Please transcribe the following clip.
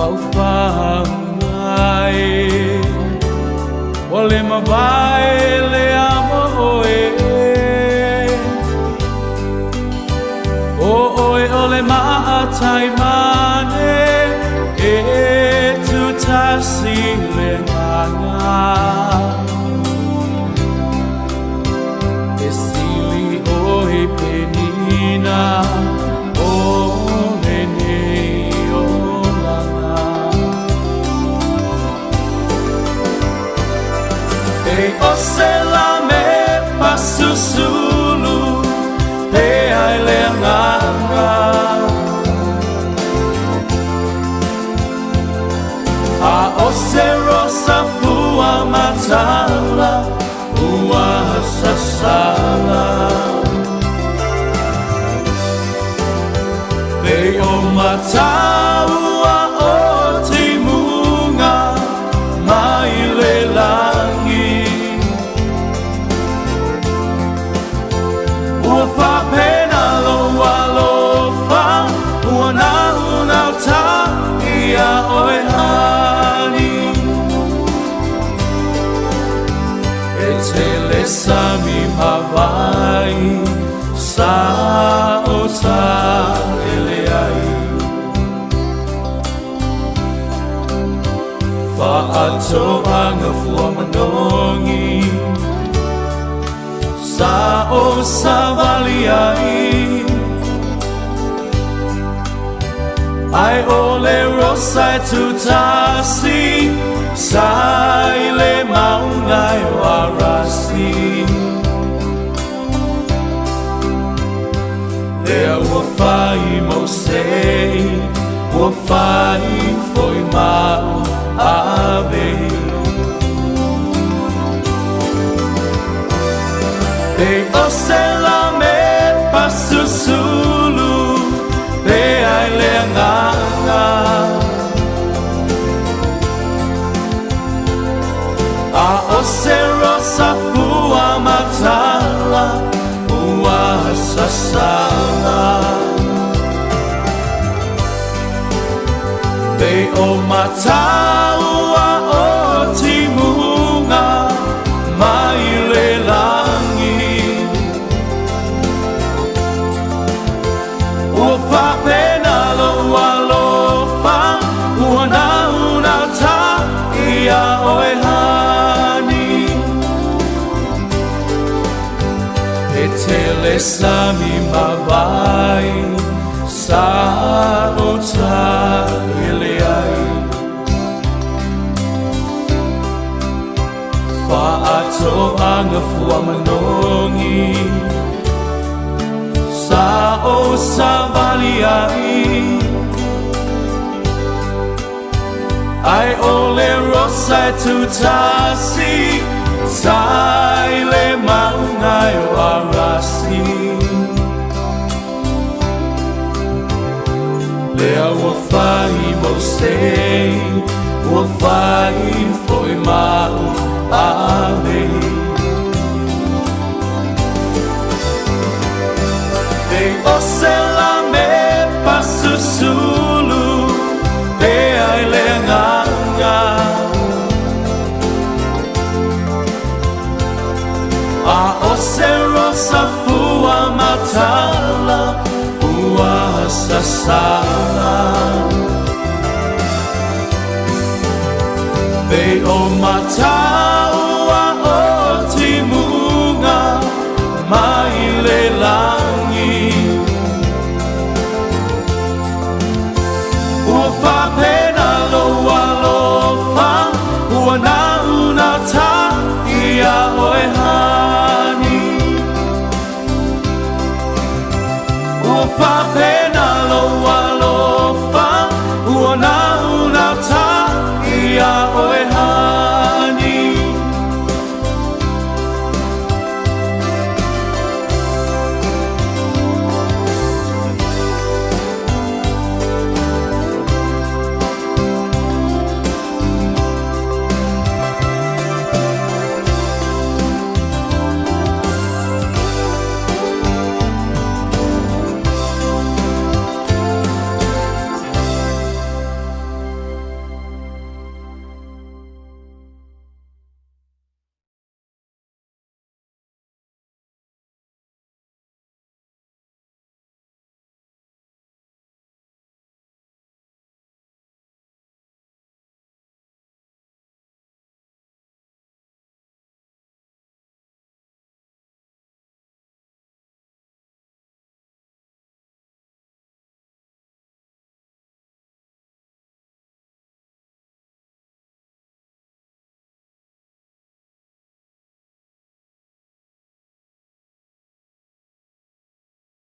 whauwhangai Ole mawai le amo oe O oe ole maatai mane E tu tasi le nganga E sili oe penina O se la me pasusulu Pe ai le nganga A o se rosa fua matala Ua sasala Pe o mataua o timunga Mai le langi Ua whapena loa lofa Ua nau ta ia oe hani E te lesa mi mawai Sa o ta ele ai Whaato anga fua manongi Sa o sa vali ai Ai ole rosai tu tasi Sai le maungai warasi Lea ua whai mo sei Ua whai foi mau ave Pe o se la me pasusulu Pe ai le nganga A o se rosa fua matala Ua sasala Pe o mataua o timunga Mai le langi Ua whapena loa lofa Ua nau ta ia oe hani E te lesa mi mawai Sa o ta ele ai Whaato anga fua manongi Sa o sa vali ai Ai ole rosai tu tasi Sai le maungai warasi Lea ua whai mo sei Ua whai foi mau ave Pe o se la me pasusulu Pe ai le nganga A o se rosa fua matala Ua sasala Pe o mataua o timunga Mai le langi Ua whapena loa lofa Ua nau ta ia oe hani Ua whapena loa lofa